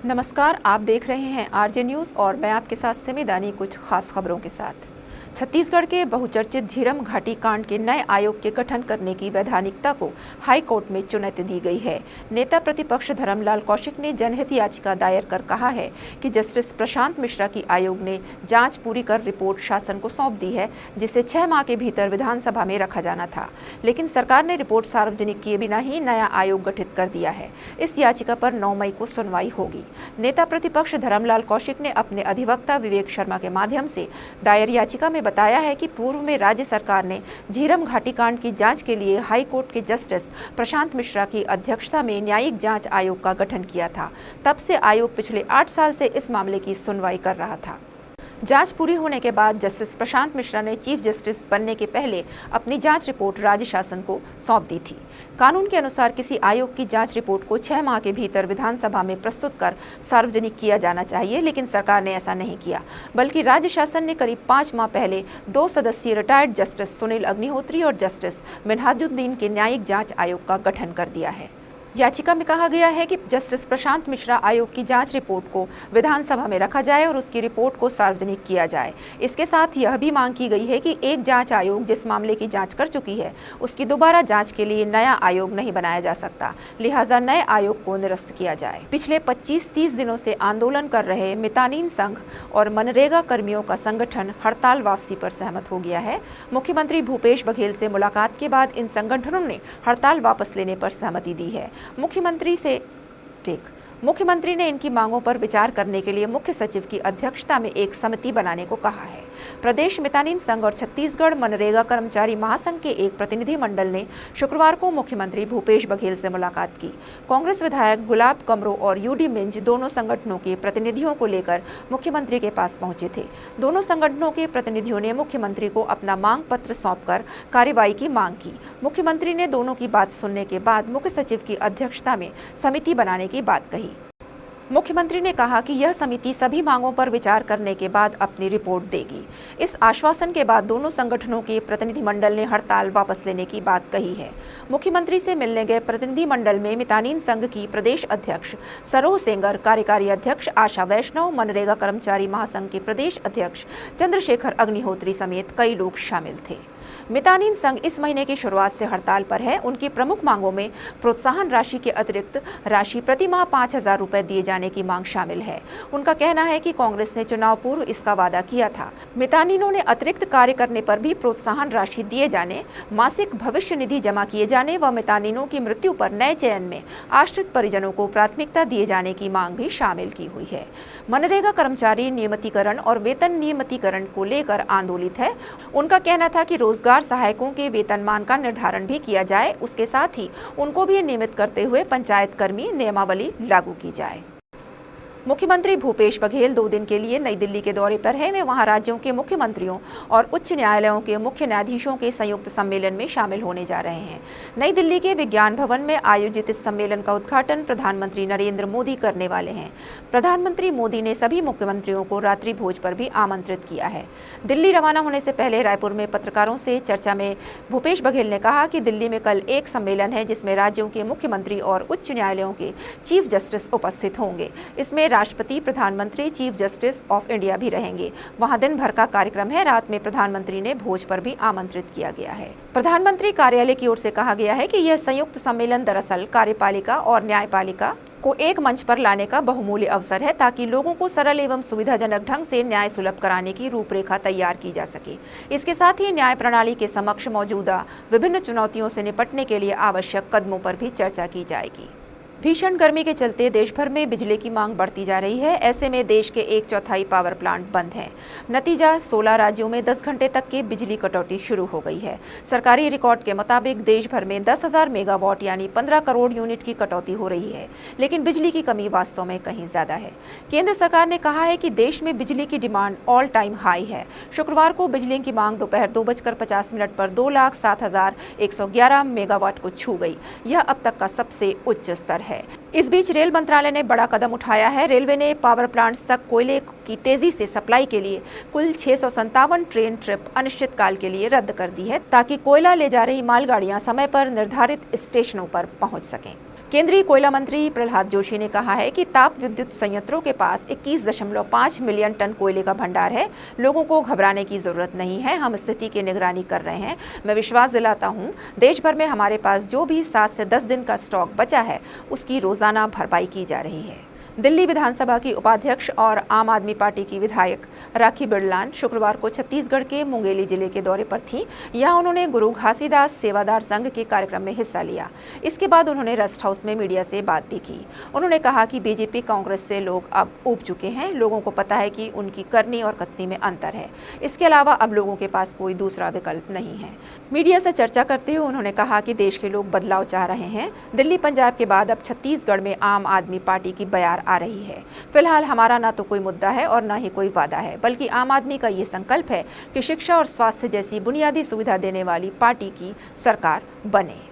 नमस्कार, आप देख रहे हैं आरजे न्यूज़ और मैं आपके साथ सिमी दानी कुछ खास खबरों के साथ। छत्तीसगढ़ के बहुचर्चित झीरम घाटी कांड के नए आयोग के गठन करने की वैधानिकता को हाई कोर्ट में चुनौती दी गई है। नेता प्रतिपक्ष धर्मलाल कौशिक ने जनहित याचिका दायर कर कहा है कि जस्टिस प्रशांत मिश्रा की आयोग ने जांच पूरी कर रिपोर्ट शासन को सौंप दी है, जिसे 6 माह के भीतर विधानसभा में रखा जाना था, लेकिन सरकार ने रिपोर्ट सार्वजनिक किए बिना ही नया आयोग गठित कर दिया है। इस याचिका पर 9 मई को सुनवाई होगी। नेता प्रतिपक्ष धर्मलाल कौशिक ने अपने अधिवक्ता विवेक शर्मा के माध्यम से दायर याचिका में बताया है कि पूर्व में राज्य सरकार ने झीरम घाटी कांड की जांच के लिए हाई कोर्ट के जस्टिस प्रशांत मिश्रा की अध्यक्षता में न्यायिक जांच आयोग का गठन किया था। तब से आयोग पिछले 8 साल से इस मामले की सुनवाई कर रहा था। जांच पूरी होने के बाद जस्टिस प्रशांत मिश्रा ने चीफ जस्टिस बनने के पहले अपनी जांच रिपोर्ट राज्य शासन को सौंप दी थी। कानून के अनुसार किसी आयोग की जांच रिपोर्ट को 6 माह के भीतर विधानसभा में प्रस्तुत कर सार्वजनिक किया जाना चाहिए, लेकिन सरकार ने ऐसा नहीं किया, बल्कि राज्य शासन ने करीब 5 माह पहले 2 सदस्यीय रिटायर्ड जस्टिस सुनील अग्निहोत्री और जस्टिस मिनहाजुद्दीन के न्यायिक जांच आयोग का गठन कर दिया है। याचिका में कहा गया है कि जस्टिस प्रशांत मिश्रा आयोग की जांच रिपोर्ट को विधानसभा में रखा जाए और उसकी रिपोर्ट को सार्वजनिक किया जाए। इसके साथ यह भी मांग की गई है कि एक जांच आयोग जिस मामले की जांच कर चुकी है, उसकी दोबारा जांच के लिए नया आयोग नहीं बनाया जा सकता, लिहाजा नए आयोग को निरस्त किया जाए। पिछले 25-30 दिनों से आंदोलन कर रहे मितानिन संघ और मनरेगा कर्मियों का संगठन हड़ताल वापसी पर सहमत हो गया है। मुख्यमंत्री भूपेश बघेल से मुलाकात के बाद इन संगठनों ने हड़ताल वापस लेने पर सहमति दी है। मुख्यमंत्री ने इनकी मांगों पर विचार करने के लिए मुख्य सचिव की अध्यक्षता में एक समिति बनाने को कहा है। प्रदेश मितानिन संघ और छत्तीसगढ़ मनरेगा कर्मचारी महासंघ के एक प्रतिनिधि मंडल ने शुक्रवार को मुख्यमंत्री भूपेश बघेल से मुलाकात की। कांग्रेस विधायक गुलाब कमरो और यूडी मिंज दोनों संगठनों के प्रतिनिधियों को लेकर मुख्यमंत्री के पास पहुंचे थे। दोनों संगठनों के प्रतिनिधियों ने मुख्यमंत्री को अपना मांग पत्र सौंपकर कार्रवाई की मांग की। मुख्यमंत्री ने दोनों की बात सुनने के बाद मुख्य सचिव की अध्यक्षता में समिति बनाने की बात कही। मुख्यमंत्री ने कहा कि यह समिति सभी मांगों पर विचार करने के बाद अपनी रिपोर्ट देगी। इस आश्वासन के बाद दोनों संगठनों के प्रतिनिधिमंडल ने हड़ताल वापस लेने की बात कही है। मुख्यमंत्री से मिलने गए प्रतिनिधिमंडल में मितानिन संघ की प्रदेश अध्यक्ष सरोह सेंगर, कार्यकारी अध्यक्ष आशा वैष्णव, मनरेगा कर्मचारी महासंघ के प्रदेश अध्यक्ष चंद्रशेखर अग्निहोत्री समेत कई लोग शामिल थे। मितानिन संघ इस महीने की शुरुआत से हड़ताल पर है। उनकी प्रमुख मांगों में प्रोत्साहन राशि के अतिरिक्त राशि प्रति माह 5,000 रुपए दिए जाने की मांग शामिल है। उनका कहना है कि कांग्रेस ने चुनाव पूर्व इसका वादा किया था। मितानिनों ने अतिरिक्त कार्य करने पर भी प्रोत्साहन राशि दिए जाने, मासिक भविष्य निधि जमा किए जाने व मितानिनों की मृत्यु पर नए चयन में आश्रित परिजनों को प्राथमिकता दिए जाने की मांग भी शामिल की हुई है। मनरेगा कर्मचारी नियमितीकरण और वेतन नियमितीकरण को लेकर आंदोलित है। उनका कहना था कि रोजगार सहायकों के वेतनमान का निर्धारण भी किया जाए, उसके साथ ही उनको भी नियमित करते हुए पंचायत कर्मी नियमावली लागू की जाए। मुख्यमंत्री भूपेश बघेल 2 दिन के लिए नई दिल्ली के दौरे पर है। वे वहां राज्यों के मुख्यमंत्रियों और उच्च न्यायालयों के मुख्य न्यायाधीशों के संयुक्त सम्मेलन में शामिल होने जा रहे हैं। नई दिल्ली के विज्ञान भवन में आयोजित इस सम्मेलन का उद्घाटन प्रधानमंत्री नरेंद्र मोदी करने वाले हैं। प्रधानमंत्री मोदी ने सभी मुख्यमंत्रियों को रात्रि भोज पर भी आमंत्रित किया है। दिल्ली रवाना होने से पहले रायपुर में पत्रकारों से चर्चा में भूपेश बघेल ने कहा कि दिल्ली में कल एक सम्मेलन है जिसमें राज्यों के मुख्यमंत्री और उच्च न्यायालयों के चीफ जस्टिस उपस्थित होंगे। इसमें राष्ट्रपति, प्रधानमंत्री, चीफ जस्टिस ऑफ इंडिया भी रहेंगे। वहां दिन भर का कार्यक्रम है। रात में प्रधानमंत्री ने भोज पर भी आमंत्रित किया गया है। प्रधानमंत्री कार्यालय की ओर से कहा गया है कि यह संयुक्त सम्मेलन दरअसल कार्यपालिका और न्यायपालिका को एक मंच पर लाने का बहुमूल्य अवसर है, ताकि लोगों को सरल एवं सुविधाजनक ढंग से न्याय सुलभ कराने की रूपरेखा तैयार की जा सके। इसके साथ ही न्याय प्रणाली के समक्ष मौजूदा विभिन्न चुनौतियों से निपटने के लिए आवश्यक कदमों पर भी चर्चा की जाएगी। भीषण गर्मी के चलते देश भर में बिजली की मांग बढ़ती जा रही है। ऐसे में देश के 1/4 पावर प्लांट बंद हैं। नतीजा 16 राज्यों में 10 घंटे तक की बिजली कटौती शुरू हो गई है। सरकारी रिकॉर्ड के मुताबिक देश भर में 10,000 मेगावाट यानी 15 करोड़ यूनिट की कटौती हो रही है, लेकिन बिजली की कमी वास्तव में कहीं ज्यादा है। केंद्र सरकार ने कहा है कि देश में बिजली की डिमांड ऑल टाइम हाई है। शुक्रवार को बिजली की मांग दोपहर 2:50 पर 2,07,111 मेगावाट को छू गई। यह अब तक का सबसे उच्च स्तर है। इस बीच रेल मंत्रालय ने बड़ा कदम उठाया है। रेलवे ने पावर प्लांट्स तक कोयले की तेजी से सप्लाई के लिए कुल 657 ट्रेन ट्रिप अनिश्चितकाल के लिए रद्द कर दी है, ताकि कोयला ले जा रही मालगाड़ियां समय पर निर्धारित स्टेशनों पर पहुंच सकें। केंद्रीय कोयला मंत्री प्रहलाद जोशी ने कहा है कि ताप विद्युत संयंत्रों के पास 21.5 मिलियन टन कोयले का भंडार है। लोगों को घबराने की जरूरत नहीं है, हम स्थिति की निगरानी कर रहे हैं। मैं विश्वास दिलाता हूं, देश भर में हमारे पास जो भी 7 से 10 दिन का स्टॉक बचा है उसकी रोजाना भरपाई की जा रही है। दिल्ली विधानसभा की उपाध्यक्ष और आम आदमी पार्टी की विधायक राखी बिरलान शुक्रवार को छत्तीसगढ़ के मुंगेली जिले के दौरे पर थीं। यहां उन्होंने गुरु घासीदास सेवादार संघ के कार्यक्रम में हिस्सा लिया। इसके बाद उन्होंने रेस्ट हाउस में मीडिया से बात भी की। उन्होंने कहा कि बीजेपी कांग्रेस से लोग अब ऊब चुके हैं। लोगों को पता है कि उनकी करनी और कथनी में अंतर है। इसके अलावा अब लोगों के पास कोई दूसरा विकल्प नहीं है। मीडिया से चर्चा करते हुए उन्होंने कहा कि देश के लोग बदलाव चाह रहे हैं। दिल्ली पंजाब के बाद अब छत्तीसगढ़ में आम आदमी पार्टी की बयार आ रही है। फिलहाल हमारा ना तो कोई मुद्दा है और ना ही कोई वादा है, बल्कि आम आदमी का ये संकल्प है कि शिक्षा और स्वास्थ्य जैसी बुनियादी सुविधा देने वाली पार्टी की सरकार बने।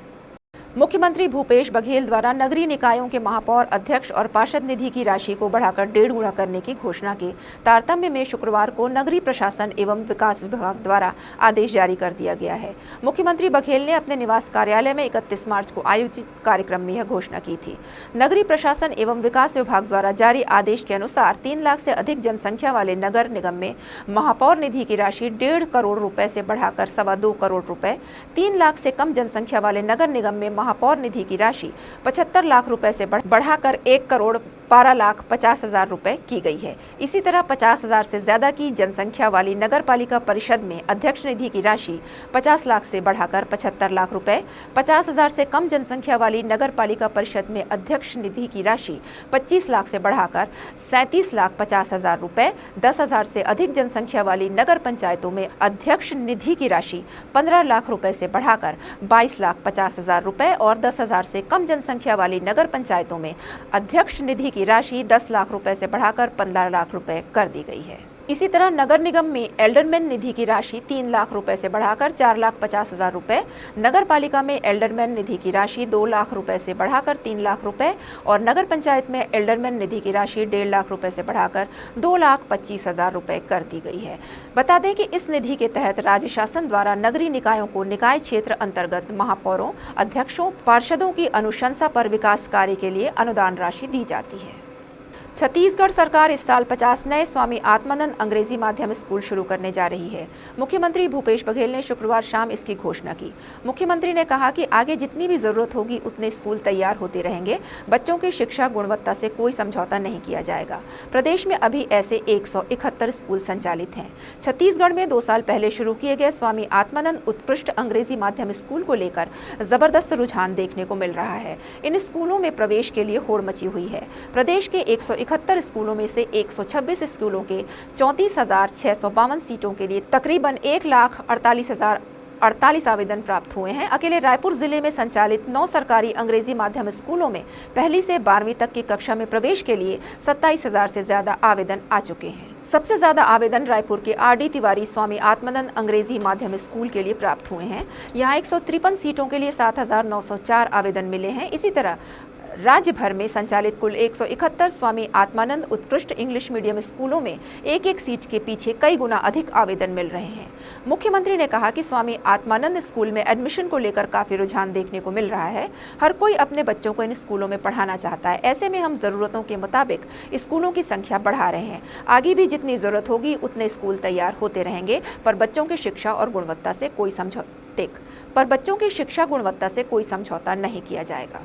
मुख्यमंत्री भूपेश बघेल द्वारा नगरीय निकायों के महापौर, अध्यक्ष और पार्षद निधि की राशि को बढ़ाकर 1.5 गुना करने की घोषणा के तारतम्य में शुक्रवार को नगरीय प्रशासन एवं विकास विभाग द्वारा आदेश जारी कर दिया गया है। मुख्यमंत्री बघेल ने अपने निवास कार्यालय में 31 मार्च को आयोजित कार्यक्रम में यह घोषणा की थी। नगरीय प्रशासन एवं विकास विभाग द्वारा जारी आदेश के अनुसार 3 लाख से अधिक जनसंख्या वाले नगर निगम में महापौर निधि की राशि 1.5 करोड़ रुपए से बढ़ाकर 2.25 करोड़ रुपए, 3 लाख से कम जनसंख्या वाले नगर निगम में महापौर निधि की राशि 75 लाख रुपए से बढ़ाकर 1,12,50,000 रुपए की गई है। इसी तरह 50,000 से ज्यादा की जनसंख्या वाली नगर पालिका परिषद में अध्यक्ष निधि की राशि 50 लाख से बढ़ाकर 75 लाख रुपए, 50,000 से कम जनसंख्या वाली नगर पालिका परिषद में अध्यक्ष निधि की राशि 25 लाख से बढ़ाकर 37,50,000 रुपए, 10,000 से अधिक जनसंख्या वाली नगर पंचायतों में अध्यक्ष निधि की राशि 15 लाख रुपए से बढ़ाकर 22,50,000 रुपए और 10,000 से कम जनसंख्या वाली नगर पंचायतों में अध्यक्ष निधि की राशि 10 लाख रुपए से बढ़ाकर 15 लाख रुपए कर दी गई है। इसी तरह नगर निगम में एल्डरमैन निधि की राशि 3 लाख रुपए से बढ़ाकर 4,50,000 रुपए, नगर पालिका में एल्डरमैन निधि की राशि 2 लाख रुपए से बढ़ाकर 3 लाख रुपए और नगर पंचायत में एल्डरमैन निधि की राशि 1.5 लाख रुपए से बढ़ाकर 2,25,000 रुपए कर दी गई है। बता दें कि इस निधि के तहत राज्य शासन द्वारा नगरीय निकायों को निकाय क्षेत्र अंतर्गत महापौरों, अध्यक्षों, पार्षदों की अनुशंसा पर विकास कार्य के लिए अनुदान राशि दी जाती है। छत्तीसगढ़ सरकार इस साल 50 नए स्वामी आत्मानंद अंग्रेजी माध्यम स्कूल शुरू करने जा रही है। मुख्यमंत्री भूपेश बघेल ने शुक्रवार शाम इसकी घोषणा की। मुख्यमंत्री ने कहा कि आगे जितनी भी जरूरत होगी उतने स्कूल तैयार होते रहेंगे। बच्चों की शिक्षा गुणवत्ता से कोई समझौता नहीं किया जाएगा। प्रदेश में अभी ऐसे 171 स्कूल संचालित हैं। छत्तीसगढ़ में 2 साल पहले शुरू किए गए स्वामी आत्मानंद उत्कृष्ट अंग्रेजी माध्यम स्कूल को लेकर जबरदस्त रुझान देखने को मिल रहा है। इन स्कूलों में प्रवेश के लिए होड़ मची हुई है। प्रदेश के 171 स्कूलों में से 126 स्कूलों के 34,652 सीटों के लिए तकरीबन 1,48,048 आवेदन प्राप्त हुए हैं। अकेले रायपुर जिले में संचालित 9 सरकारी अंग्रेजी माध्यम स्कूलों में पहली से 12वीं तक की कक्षा में प्रवेश के लिए 27,000 से ज्यादा आवेदन आ चुके हैं। सबसे ज्यादा आवेदन रायपुर के RD तिवारी स्वामी आत्मानंद अंग्रेजी माध्यम स्कूल के लिए प्राप्त हुए हैं। यहाँ 153 सीटों के लिए 7,904 आवेदन मिले हैं। इसी तरह राज्य भर में संचालित कुल 171 स्वामी आत्मानंद उत्कृष्ट इंग्लिश मीडियम स्कूलों में एक सीट के पीछे कई गुना अधिक आवेदन मिल रहे हैं। मुख्यमंत्री ने कहा कि स्वामी आत्मानंद स्कूल में एडमिशन को लेकर काफी रुझान देखने को मिल रहा है। हर कोई अपने बच्चों को इन स्कूलों में पढ़ाना चाहता है। ऐसे में हम जरूरतों के मुताबिक स्कूलों की संख्या बढ़ा रहे हैं। आगे भी जितनी जरूरत होगी उतने स्कूल तैयार होते रहेंगे, पर बच्चों की शिक्षा और गुणवत्ता से कोई समझौता नहीं किया जाएगा।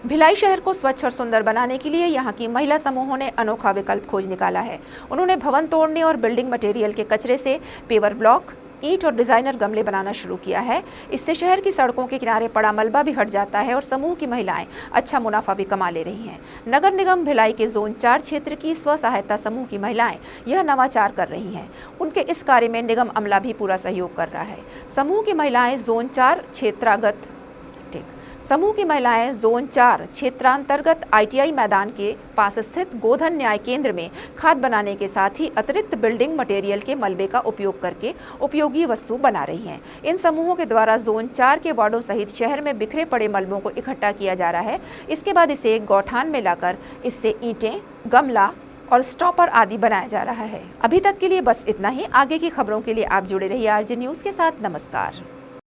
भिलाई शहर को स्वच्छ और सुंदर बनाने के लिए यहां की महिला समूहों ने अनोखा विकल्प खोज निकाला है। उन्होंने भवन तोड़ने और बिल्डिंग मटेरियल के कचरे से पेवर ब्लॉक, ईंट और डिजाइनर गमले बनाना शुरू किया है। इससे शहर की सड़कों के किनारे पड़ा मलबा भी हट जाता है और समूह की महिलाएं अच्छा मुनाफा भी कमा ले रही हैं। नगर निगम भिलाई के जोन 4 क्षेत्र की स्व सहायता समूह की महिलाएं यह नवाचार कर रही हैं। उनके इस कार्य में निगम अमला भी पूरा सहयोग कर रहा है। समूह की महिलाएं जोन 4 क्षेत्रांतर्गत ITI मैदान के पास स्थित गोधन न्याय केंद्र में खाद बनाने के साथ ही अतिरिक्त बिल्डिंग मटेरियल के मलबे का उपयोग करके उपयोगी वस्तु बना रही हैं। इन समूहों के द्वारा जोन 4 के वार्डों सहित शहर में बिखरे पड़े मलबों को इकट्ठा किया जा रहा है। इसके बाद इसे एक गौठान में लाकर इससे ईंटें, गमला और स्टॉपर आदि बनाया जा रहा है। अभी तक के लिए बस इतना ही। आगे की खबरों के लिए आप जुड़े रहिए RJ न्यूज़ के साथ। नमस्कार।